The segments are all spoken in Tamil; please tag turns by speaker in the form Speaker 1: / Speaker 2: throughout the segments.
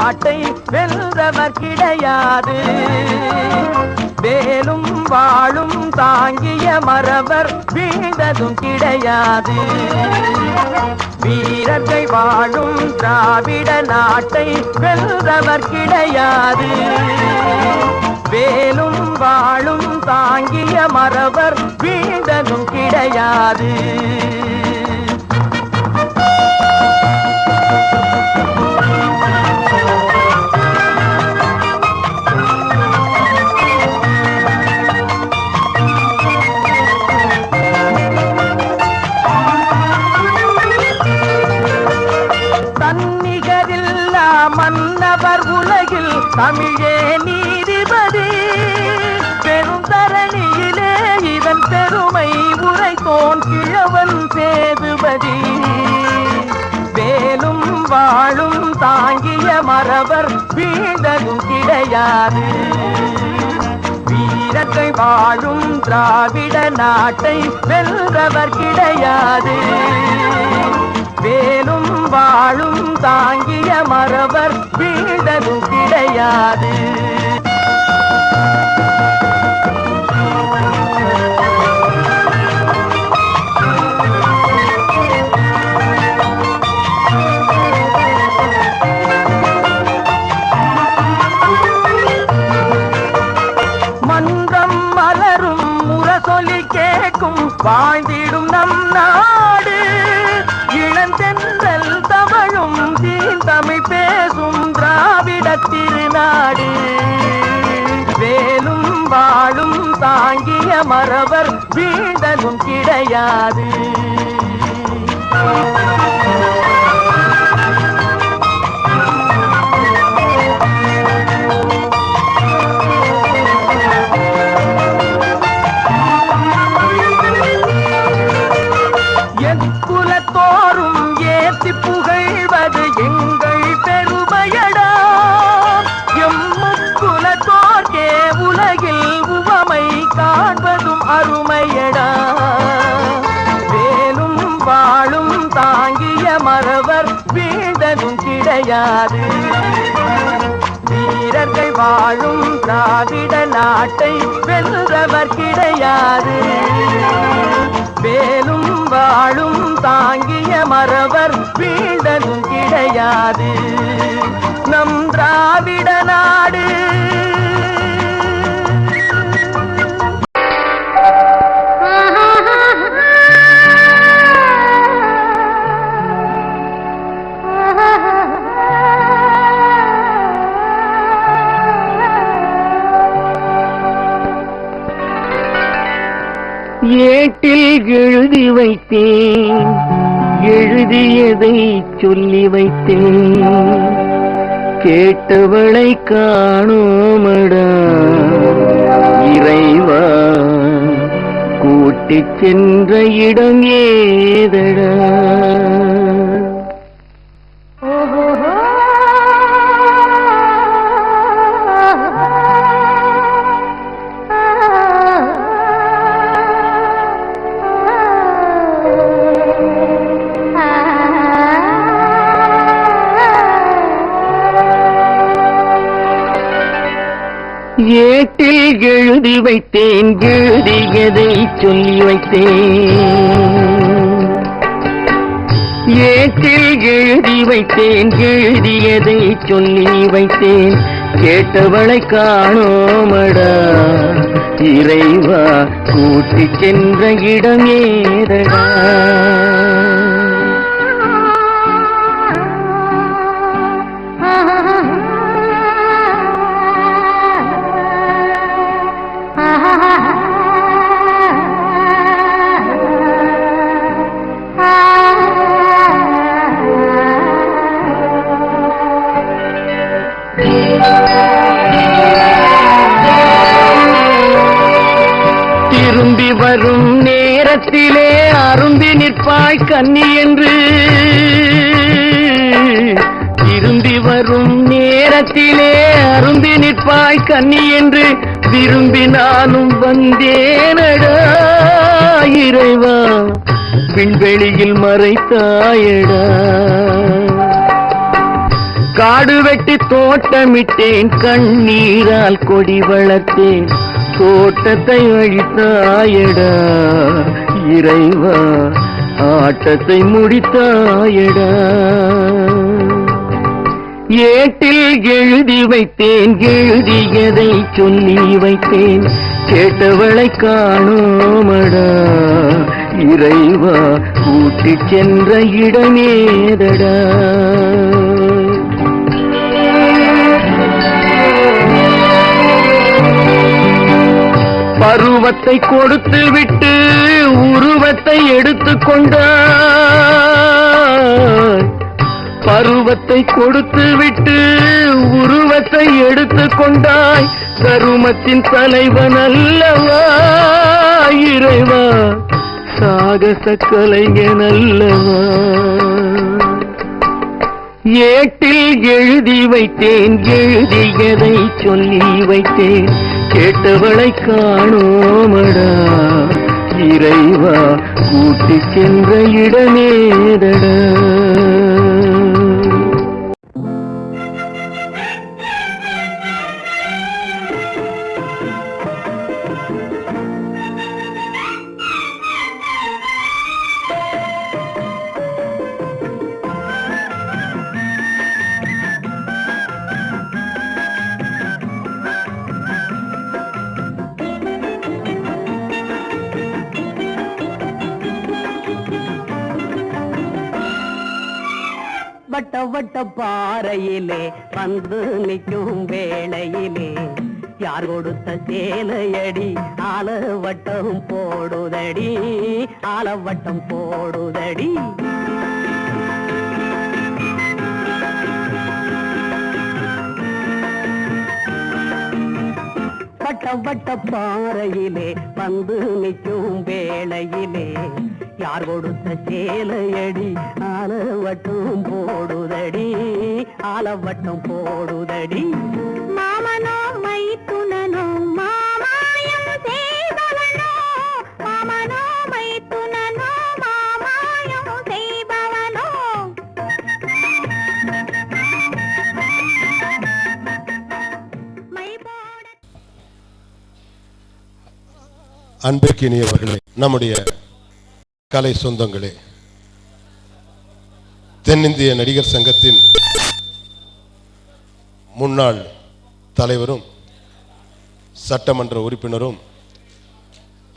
Speaker 1: நாட்டை வென்றவர் கிடையாது. வேலும் வாழும் தாங்கிய மறவர் வீழ்ந்ததும் கிடையாது. வீரர்கள் வாழும் திராவிட நாட்டை வென்றவர் கிடையாது. வேலும் வாழும் தாங்கிய மறவர் வீழ்ந்ததும் கிடையாது. தன்னிகரில்லா மன்னவர் உலகில் தமிழே நீதிபதி. பெருந்தரணியிலே இதன் பெருமை உரைத்தோன் கிழவன் சேதுபதி. வேலும் வாழும் தாங்கிய மறவர் வீழ்ந்ததும் கிடையாது. வீரர்கள் வாழும் திராவிட நாட்டை வென்றவர் கிடையாது. வேலும் வாழும் தாங்கிய மறவர் வீழ்ந்ததும் கிடையாது. மன்றம் மலரும் முரசொலி கேட்கும் வாழ்ந்திடும் நம் நாடு. இளந்தென்றல் தமிழும் தீந்தமிழ் பேசும் திராவிட திருநாடு. வேலும் வாழும் தாங்கிய மறவர் வீழ்ந்ததும் கிடையாது. குலத்தோறும் ஏத்தி புகழ்வது எங்கள் பெருமையடா. எம்முக்குலத்தோர்க்கே உலகில் உவமை காண்பதும் அருமையடா. வேலும் வாழும் தாங்கிய மறவர் வீழ்ந்ததும் கிடையாது. வீரர்கள் வாழும் திராவிட நாட்டை வென்றவர் கிடையாது. வேலும் வாழும் தாங்கிய மறவர் வீழ்ந்ததும் கிடையாது. நம் திராவிட நாடு ஏட்டில் எழுதி வைத்தேன், எழுதியதை சொல்லி வைத்தேன். கேட்டவளை காணோமடா இறைவா, கூட்டிச் சென்ற இடம் ஏதடா. ஏட்டில் எழுதி வைத்தேன், எழுதியதை சொல்லி வைத்தேன். ஏட்டில் எழுதி வைத்தேன், எழுதியதை சொல்லி வைத்தேன். கேட்டவளை காணோமடா இறைவா, கூட்டிச் சென்ற இடம் ஏதடா. திரும்பி வரும் நேரத்திலே அரும்பி நிற்பாய் கன்னி என்று. திரும்பி வரும் நேரத்திலே அரும்பி நிற்பாய் கன்னி என்று விரும்பி நானும் வந்தேனடா இறைவா, விண்வெளியில் மறைத்தாயடா. காடு வெட்டி தோட்டமிட்டேன், கண்ணீரால் கொடி வளர்த்தேன், தோட்டத்தை அழித்தாயடா இறைவா, ஆட்டத்தை முடித்தாயடா. ஏட்டில் எழுதி வைத்தேன், எழுதியதை சொல்லி வைத்தேன், கேட்டவளை காணோமடா இறைவா, கூட்டிச் சென்ற இடமேதடா. பருவத்தை கொடுத்து விட்டு உருவத்தை எடுத்துக் கொண்டாய், பருவத்தை கொடுத்து விட்டு உருவத்தை எடுத்துக் கொண்டாய், கருமத்தின் தலைவன் அல்லவா இறைவா, சாகச கலைஞன் அல்லவா. ஏட்டில் எழுதி வைத்தேன், எழுதியதை சொல்லி வைத்தேன், கேட்டவளை காணோமடா இறைவா, கூட்டிச் சென்ற இடமேதடா.
Speaker 2: வட்ட வட்ட பாறையிலே வந்து நிற்கும் வேளையிலே, யார் கொடுத்த சேலையடி ஆலவட்டம் போடுதடி, ஆலவட்டம் போடுதடி. வட்ட வட்ட பாறையிலே வந்து நிற்கும் வேளையிலே, யார் கொடுத்த சேலையடி ஆலவட்டம் போடுதடி, ஆலவட்டம் போடுதடி. மாமனோ மைத்துனனோ மாமாயம் செய்பவனோ, மாமனோ மைத்துனனோ மாமாயம் செய்பவனோ.
Speaker 3: அன்பிற்கினியவர்களே, நம்முடைய கலை சொந்தங்களே, தென்னிந்திய நடிகர் சங்கத்தின் முன்னாள் தலைவரும் சட்டமன்ற உறுப்பினரும்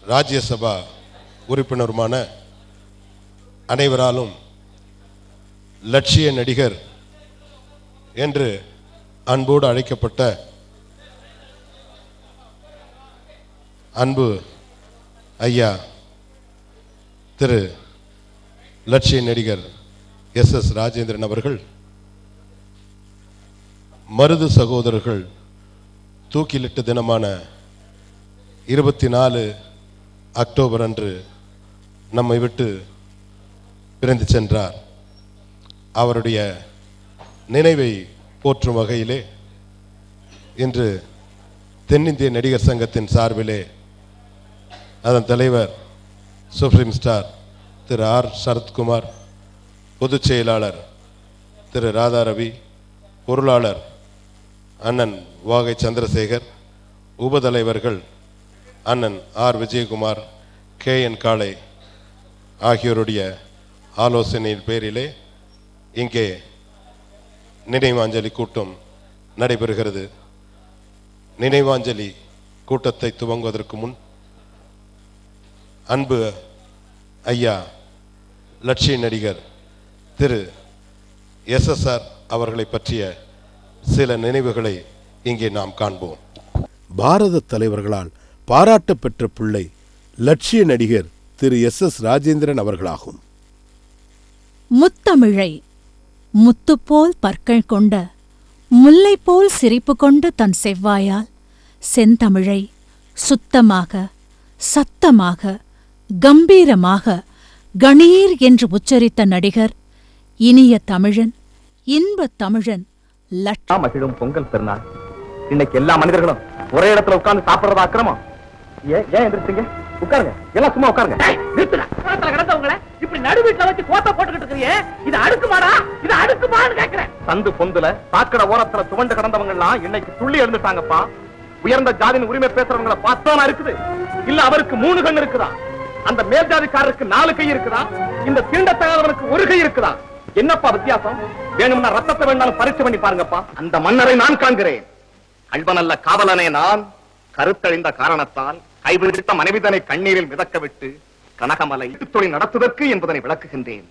Speaker 3: ராஜ்யசபா உறுப்பினருமான அனைவராலும் லட்சிய நடிகர் என்று அன்போடு அழைக்கப்பட்ட அன்பு ஐயா திரு லட்சிய நடிகர் எஸ்.எஸ். ராஜேந்திரன் அவர்கள் மருது சகோதரர்கள் தூக்கிலிட்ட தினமான 24 அக்டோபர் அன்று நம்மை விட்டு பிரிந்து சென்றார். அவருடைய நினைவை போற்றும் வகையிலே இன்று தென்னிந்திய நடிகர் சங்கத்தின் சார்பிலே அதன் தலைவர் சுப்ரீம் ஸ்டார் திரு ஆர். சரத்குமார், பொதுச் செயலாளர் திரு ராதா ரவி, பொருளாளர் அண்ணன் வாகை சந்திரசேகர், உபதலைவர்கள் அண்ணன் ஆர். விஜயகுமார், கே.என். காளை ஆகியோருடைய ஆலோசனையின் பேரிலே இங்கே நினைவாஞ்சலி கூட்டம் நடைபெறுகிறது. நினைவாஞ்சலி கூட்டத்தை துவங்குவதற்கு முன் அன்பு ஐயா லட்சிய நடிகர் திரு எஸ்.எஸ்.ஆர். அவர்களை பற்றிய சில நினைவுகளை இங்கே நாம் காண்போம்.
Speaker 4: பாரத தலைவர்களால் பாராட்ட பெற்ற பிள்ளை லட்சிய நடிகர் திரு எஸ்.எஸ். ராஜேந்திரன் அவர்களாகும்.
Speaker 5: முத்தமிழை முத்துப்போல் பற்கள் கொண்ட முல்லை போல் சிரிப்பு கொண்ட தன் செவ்வாயால் செந்தமிழை சுத்தமாக, சத்தமாக, கம்பீரமாக, கணீர் என்று உச்சரித்த நடிகர், இனிய தமிழன், இன்பத் தமிழன்
Speaker 6: மகிழும் பொங்கல் பெருநாள். இன்னைக்கு எல்லா மனிதர்களும் ஒரே இடத்துல உட்கார்ந்து சாப்பிடுறதா அக்கிரமம். ஏன் எந்திரிச்சிங்க? உட்காருங்க, எல்லாம் சும்மா உட்காருங்க.
Speaker 2: கிடந்தவங்கள இப்படி நடு வீட்டுல வச்சு கோட்டை போட்டுக்கிட்டு இருக்கிறீங்க, இது அடுக்குமாடா? இது அடுக்குமான்னு கேக்குறேன்.
Speaker 6: சந்து பொந்துல சாக்கடை ஓரத்துல துவண்டு கிடந்தவங்க எல்லாம் இன்னைக்கு துள்ளி எழுந்துட்டாங்கப்பா. உயர்ந்த ஜாதியின் உரிமை பேசுறவங்களை பார்த்தானா இருக்குது? இல்ல அவருக்கு 3 கண் இருக்குதா? அந்த மேல் ஜாதிக்காரருக்கு 4 கை இருக்குதா? இந்த தீண்டத்தகாதவனுக்கு 1 கை இருக்குதா? என்னப்பா வித்தியாசம்? வேணும்னா ரத்தத்தை வேணாலும் பரிசு பண்ணி பாருங்கப்பா. அந்த மன்னரை நான் காண்கிறேன். கல்வனல்ல காவலனே நான். கருத்தழிந்த காரணத்தால் கைவிடுத்த மனைவிதனை கண்ணீரில் மிதக்க விட்டு கனகமலை தொழில் நடத்துவதற்கு என்பதனை விளக்குகின்றேன்.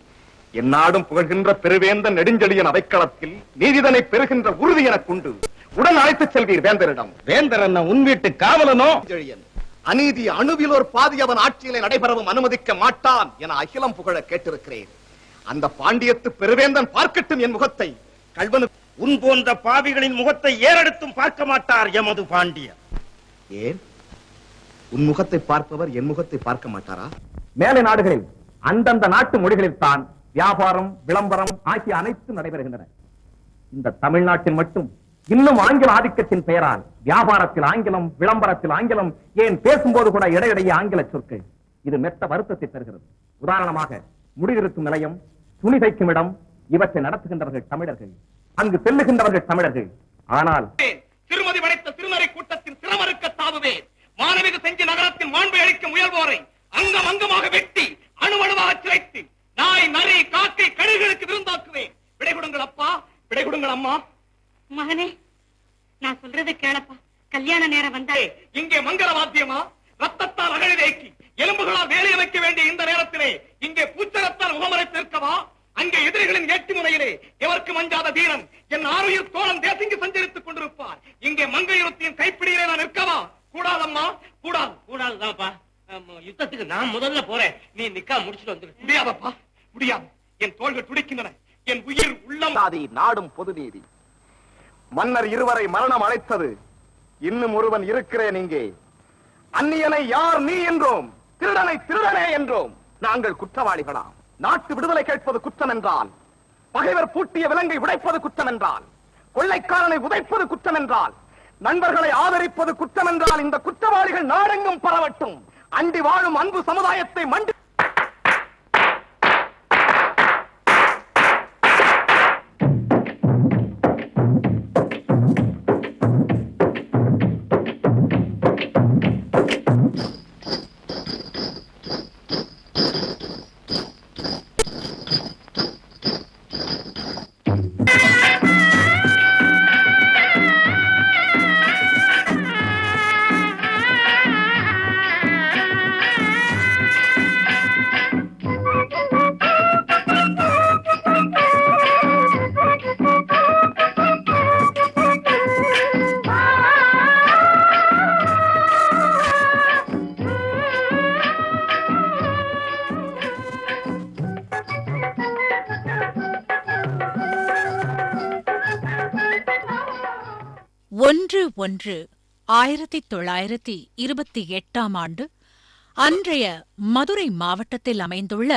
Speaker 6: எந்நாடும் புகழ்கின்ற பெருவேந்த நெடுஞ்செழியன் அவைக்களத்தில் நீதிதனை பெறுகின்ற உறுதி எனக் கொண்டு உடன் அழைத்துச் செல்வீர் வேந்தரிடம்.
Speaker 1: வேந்தர் என்ன உன் வீட்டு காவலனோ?
Speaker 6: நெடுஞ்செழியன் அநீதி அணுவில் ஒரு பாதி அவன் ஆட்சியிலே நடைபெறவும் அனுமதிக்க மாட்டான் என அகிலம் புகழ கேட்டிருக்கிறேன். அந்த பாண்டியத்து பெருவேந்தன் பார்க்கட்டும் என் முகத்தை. கல்வனு
Speaker 1: உன் போன்ற பாவிகளின் முகத்தை ஏறெடுத்தும் பார்க்க மாட்டார் எமது பாண்டியர்.
Speaker 6: ஏன் உன் முகத்தை பார்ப்பவர் என் முகத்தை பார்க்க மாட்டாரா? மேலை நாடுகளில் அந்தந்த நாட்டு மொழிகளில் தான் வியாபாரம், விளம்பரம் ஆகிய அனைத்தும் நடைபெறுகின்றன. இந்த தமிழ்நாட்டில் மட்டும் இன்னும் ஆங்கில ஆதிக்கத்தின் பெயரால் வியாபாரத்தில் ஆங்கிலம், விளம்பரத்தில் ஆங்கிலம், ஏன் பேசும்போது கூட இடையிடையே ஆங்கில சொற்கள். இது மெத்த வருத்தத்தை தருகிறது. உதாரணமாக முடிதிருத்தும் நிலையம், துணி தைக்கும் இடம், இவற்றை நடத்துகின்றவர்கள் தமிழர்கள், அங்கு செல்லுகின்றவர்கள் தமிழர்கள். ஆனால்
Speaker 7: திருமதி படைத்த திருநறை கூட்டத்தின் சிரமறுக்க தாவுவேன். மாணவிக செஞ்சு நகரத்தின் மாண்பை அளிக்க முயல்வோரை அங்கம் அங்கமாக வெட்டி அணுவணுவாக சிறைத்து நாய், நரி, காக்கை, கழுகுகளுக்கு விருந்தாக்குவேன். விடை கொடுங்கள் அப்பா, விடை கொடுங்கள் அம்மா.
Speaker 8: மகனே, நான் சொல்றது கேளப்பா. கல்யாண நேரம் வந்தா
Speaker 7: இங்கே மங்கள வாத்தியமா? ரத்தத்தால் அகழி தேக்கி எலும்புகளால் வேலைய வைக்க வேண்டிய இந்த நேரத்திலே இங்கே பூச்சரத்தால் முகமறைத்து நிற்கவா? அங்கே எதிரிகளின் ஏற்றி முறையிலே எவருக்கு மஞ்சாத தீரன் என் ஆறுயிர் தோழன் தேசிங்கு சஞ்சரித்துக் கொண்டிருப்பார். இங்கே மங்கையுத்தியின் கைப்பிடியிலே நான் நிற்கவா? கூடாதம்மா, கூடாது.
Speaker 2: கூடாதுதான்ப்பா. யுத்தத்துக்கு நான் முதல்ல போறேன், நீ நிக்கா முடிச்சுட்டு வந்துரு.
Speaker 7: முடியாதப்பா, முடியாது. என் தோள்கள் துடிக்கின்றன, என் உயிர் உள்ளம்.
Speaker 6: சாதி நாடும் பொது நீதி. மன்னர் இருவரை மரணம் அழைத்தது. இன்னும் ஒருவன் இருக்கிறேன் இங்கே. அந்நியனை யார் நீ என்றோம், திருடனை திருடனே என்றோம். நாங்கள் குற்றவாளிகளாம். நாட்டு விடுதலை கேட்பது குற்றம் என்றால், பகைவர் பூட்டிய விலங்கை உடைப்பது குற்றம் என்றால், கொள்ளைக்காரனை உதைப்பது குற்றம் என்றால், நண்பர்களை ஆதரிப்பது குற்றம் என்றால், இந்த குற்றவாளிகள் நாடெங்கும் பரவட்டும். அண்டி வாழும் அன்பு சமுதாயத்தை மண்டி
Speaker 5: ஒன்று 1928 அன்றைய மதுரை மாவட்டத்தில் அமைந்துள்ள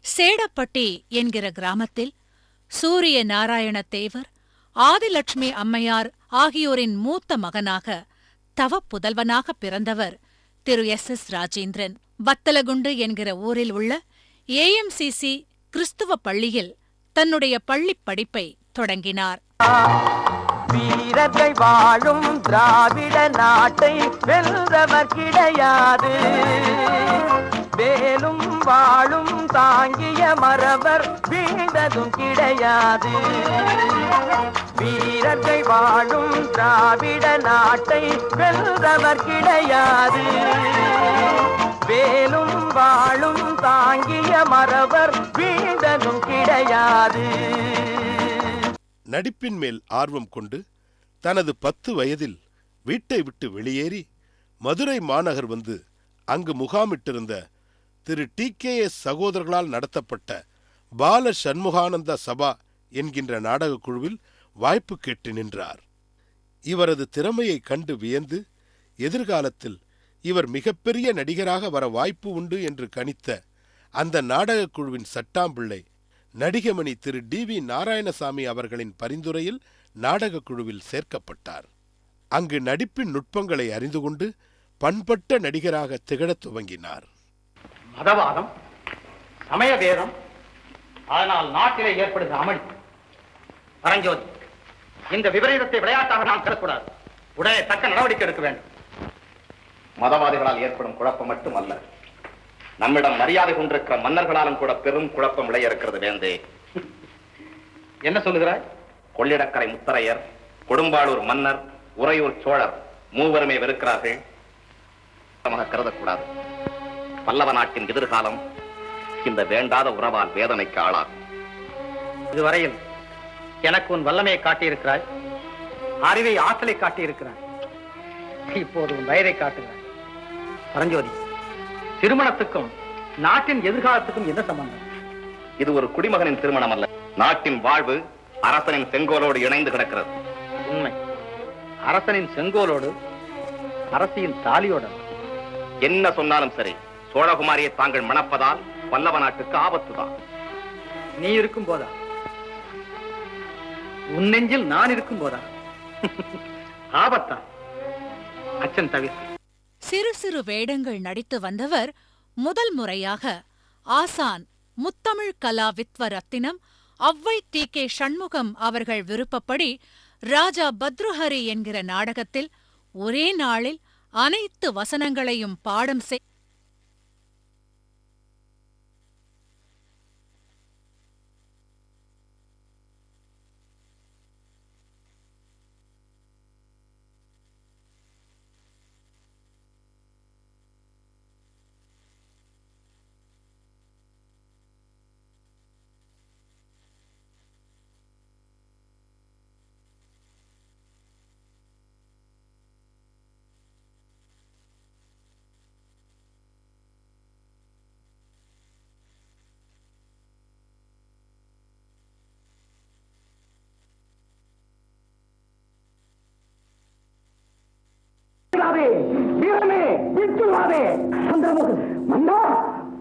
Speaker 5: சேடப்பட்டி என்கிற கிராமத்தில் சூரிய நாராயண தேவர், ஆதிலட்சுமி அம்மையார் ஆகியோரின் மூத்த மகனாக தவப்புதல்வனாக பிறந்தவர் திரு எஸ். ராஜேந்திரன். வத்தலகுண்டு என்கிற ஊரில் உள்ள AMCC கிறிஸ்துவ பள்ளியில் தன்னுடைய பள்ளிப் படிப்பை தொடங்கினார்.
Speaker 2: வீரர்கள் வாழும் திராவிட நாட்டை வெல்றவர் கிடையாது. வேலும் வாழும் தாங்கிய மறவர் வீழ்ந்ததும் கிடையாது. வீரர்கள் வாழும் திராவிட நாட்டை வெல்றவர் கிடையாது. வேலும் வாழும் தாங்கிய மறவர் வீழ்ந்ததும் கிடையாது.
Speaker 4: நடிப்பின் மேல் ஆர்வம் கொண்டு தனது 10 வயதில் வீட்டை விட்டு வெளியேறி மதுரை மாநகர் வந்து அங்கு முகாமிட்டிருந்த திரு TKS சகோதரர்களால் நடத்தப்பட்ட பால சண்முகானந்த சபா என்கின்ற நாடகக் குழுவில் வாய்ப்பு கேட்டு நின்றார். இவரது திறமையை கண்டு வியந்து எதிர்காலத்தில் இவர் மிகப்பெரிய நடிகராக வர வாய்ப்பு உண்டு என்று கணித்த அந்த நாடகக் குழுவின் சட்டாம்பிள்ளை நடிகமணி திரு DV நாராயணசாமி அவர்களின் பரிந்துரையில் நாடகக் குழுவில் சேர்க்கப்பட்டார். அங்கு நடிப்பின் நுட்பங்களை அறிந்து கொண்டு பண்பட்ட நடிகராக திகழத் துவங்கினார்.
Speaker 6: மதவாதம், சமய வேதம், அதனால் நாட்டிலே ஏற்படுகிற அமளி. பரஞ்சோதி, இந்த விபரீதத்தை விளையாட்டாக நாம் பெறக்கூடாது. உடனே தக்க நடவடிக்கை எடுக்க வேண்டும். மதவாதிகளால் ஏற்படும் குழப்பம் மட்டுமல்ல, நம்மிடம் மரியாதை கொண்டிருக்கிற மன்னர்களாலும் கூட பெரும் குழப்பம் விளைய இருக்கிறது. வேந்தே, என்ன சொல்லுகிறாய்? கொள்ளிடக்கரை முத்தரையர், கொடும்பாளூர் மன்னர், உறையூர் சோழர் மூவருமே வெறுக்கிறார்கள். கருதக்கூடாது. பல்லவ நாட்டின் எதிர்காலம் இந்த வேண்டாத உறவால் வேதனைக்கு ஆளாகும். இதுவரையில் எனக்கு உன் வல்லமையை காட்டியிருக்கிறாய், அறிவை ஆற்றலை காட்டியிருக்கிறாய். இப்போது உன் வயதை காட்டுகிறாய். பரஞ்சோதி, திருமணத்துக்கும் நாட்டின் எதிர்காலத்துக்கும் என்ன சம்பந்தம்? இது ஒரு குடிமகனின் திருமணம் அல்ல. நாட்டின் வாழ்வு அரசனின் செங்கோலோடு இணைந்து கிடக்கிறது. உண்மை. அரசனின் செங்கோலோடு, அரசியின் தாலியோடு. என்ன சொன்னாலும் சரி, சோழகுமாரியை தாங்கள் மணப்பதால் பல்லவ நாட்டுக்கு ஆபத்துதான். நீ இருக்கும் போதா? உன் நெஞ்சில் நான் இருக்கும் போதா? ஆபத்தா? அச்சன் தவிர.
Speaker 5: சிறு சிறு வேடங்கள் நடித்து வந்தவர் முதல் முறையாக ஆசான் முத்தமிழ் கலா வித்வரத்தினம் ஔவை டி.கே. சண்முகம் அவர்கள் விருப்பப்படி ராஜா பத்ருஹரி என்கிற நாடகத்தில் ஒரே நாளில் அனைத்து வசனங்களையும் பாடம் செய்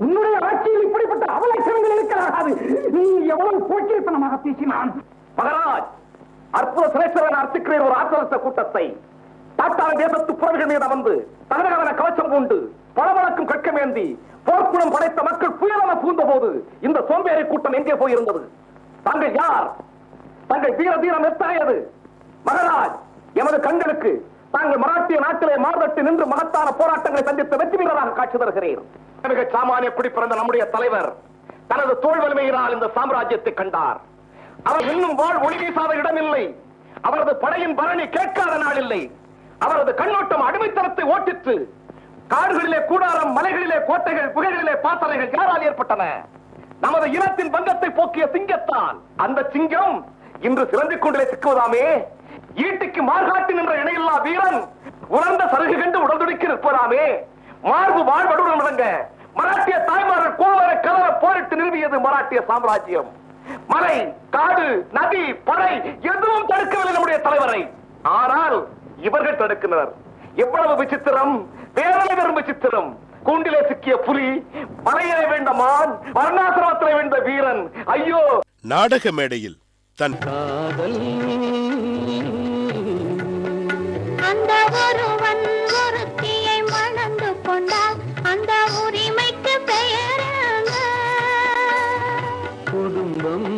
Speaker 6: உன்னுடைய ஆட்சியில் இப்படிப்பட்ட அவலட்சணங்கள் இருக்கிறாது. நீ எவ்வளவு போக்கிருப்பனமாக பேசினான். மகராஜ், அற்புத சிலேஸ்வரன் அர்த்திக்கிறேன் ஒரு ஆத்திரத்த கூட்டத்தை தாத்தார தேசத்து புறவிகள் மீது வந்து தகவல கவச்சம் பூண்டு பளபளக்கும் கட்கமேந்தி போர்க்குணம் படைத்த மக்கள் புயலென பூந்த போது இந்த சோம்பேறி கூட்டம் எங்கே போயிருந்தது? தாங்கள் யார்? தங்கள் வீர தீரம் எத்தாயது? மகராஜ், எமது கண்களுக்கு தாங்கள் மராட்டிய நாட்டிலே மார்தட்டு நின்று மகத்தான போராட்டங்களை சந்தித்த வெற்றி வீரராக காட்சி தருகிறேன். மிக சாமானிய குடி பிறந்த நம்முடைய தலைவர் தனது தோல் வலிமையினால் இந்த சாம்ராஜ்யத்தை கண்டார். அவர் இன்னும் வாழ் ஒளி வீசாத இடமில்லை. அவரது படையின் பரணி கேட்காத நாளில்லை. அவரது கண்ணோட்டம் அடிமைத்தனத்தை ஓட்டித்து காடுகளிலே கூடாரம், மலைகளிலே கோட்டைகள், புகைகளிலே பாசறைகள் யாரால் ஏற்பட்டன? நமது இனத்தின் பங்கத்தை போக்கிய சிங்கத்தால். அந்த சிங்கம் இன்று சிறந்திக் கொண்டிலே சிக்குவதாமே. ஈட்டிக்கு மார்காட்டி நின்ற இணையில்லா வீரன் உலர்ந்த சருகு கண்டு உடல்துடிக்கு நிற்பதாமே. மார்பு வாழ்வடுடன் முழங்க மராட்டிய தாய்மார்கள் கோவர கலர போரிட்டு நிறுவியது மராட்டிய சாம்ராஜ்யம். மலை, காடு, நதி, படை எதுவும் தடுக்கவில்லை நம்முடைய தலைவரை. ஆனால் இவர்கள் தடுக்கின்றனர். எவ்வளவு விசித்திரம், வேதனை வரும் விசித்திரம். கூண்டிலே சிக்கிய புலி, மலையிலே வேண்ட மான், வர்ணாசிரமத்திலே வேண்ட வீரன். ஐயோ!
Speaker 4: நாடக மேடையில் தன்
Speaker 9: காதல் அந்த ஒருவன் ஒருத்தியை மணந்து கொண்டால் அந்த உரிமைக்கு பெயர் குடும்பம்.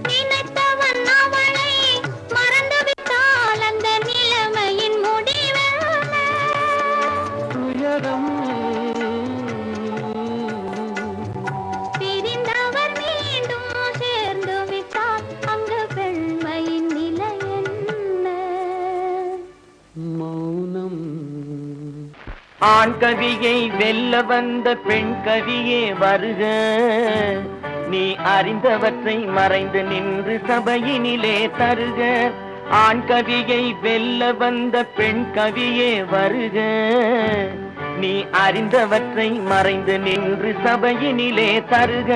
Speaker 9: நினைத்தவன் அவளை மறந்துவிட்டால் அந்த நிலைமையின் முடிவு துயரம். பிரிந்தவர் மீண்டும் சேர்ந்து விட்டால் அங்கு பெண்மையின் நிலை என்ன? மௌனம்.
Speaker 2: ஆண் கவியை வெல்ல வந்த பெண் கவியே வருக, நீ அறிந்தவற்றை மறைந்து நின்று சபையினிலே தருக. ஆண் கவியை வெல்ல வந்த பெண் கவியே வருக, நீ அறிந்தவற்றை மறைந்து நின்று சபையினிலே தருக.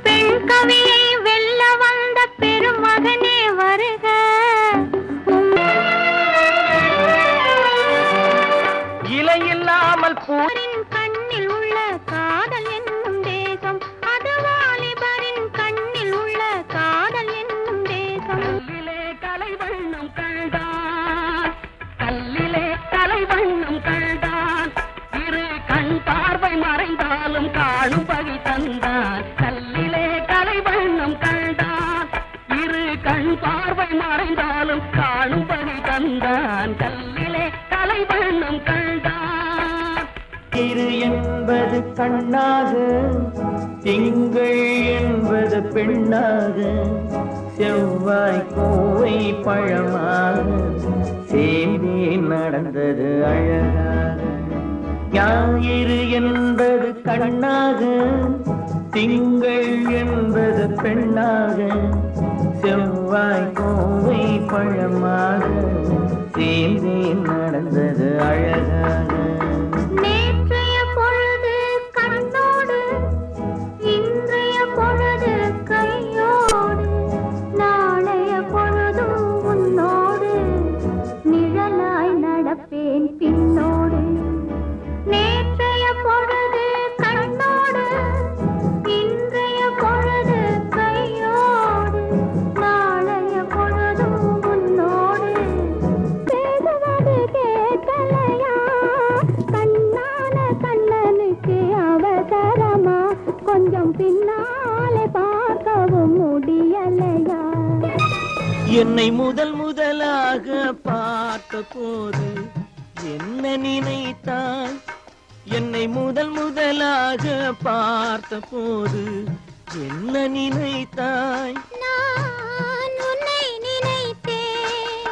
Speaker 9: பெண் கவியை வெல்ல வந்த பெருமகனே வருக.
Speaker 2: இலையில்லாமல்
Speaker 9: பூரின் கண்ணில் உள்ள காதல் என்னும் தேசம், அது வாலிபரின் கண்ணில் உள்ள காதல் என்னும் தேசம்.
Speaker 2: கலை வண்ணம் கண்டார்
Speaker 10: என்பது கண்ணாக, திங்கள் என்பது பெண்ணாக, செவ்வாய் கோவை பழமாக சேர்ந்தே நடந்தது அழகாக. ஞாயிறு என்பது கண்ணாக, திங்கள் என்பது பெண்ணாக, செவ்வாய் கோவை பழமாக சேர்ந்தே நடந்தது அழகாக.
Speaker 9: நேற்றைய பொழுது கண்ணோடு, இன்றைய பொழுது கையோடு, நாளைய பொழுதும் உன்னோடு, நிழலாய் நடப்பேன் பின்னோடு. நேற்றைய பொழுது கண்ணோடு, இன்றைய பொழுது கையோடு, நாளைய பொழுதும் உன்னோடு. பேசுவது கேட்கலையா? கண்ணான கண்ணனுக்கு அவசரமா? கொஞ்சம் பின்னாலே பார்க்கவும் முடியலையா?
Speaker 10: என்னை முதலாக பார்த்த போது என்ன நினைத்தாய்? என்னை முதலாக பார்த்த போது என்ன நினைத்தாய்?
Speaker 9: நான் உன்னை நினைத்தேன்.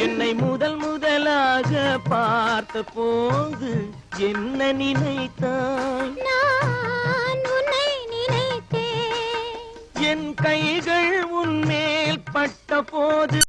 Speaker 10: என்னை முதலாக பார்த்த போது என்ன நினைத்தாய்?
Speaker 9: நான் உன்னை நினைத்தேன்.
Speaker 10: என் கைகள் உன்மேல் பட்ட போது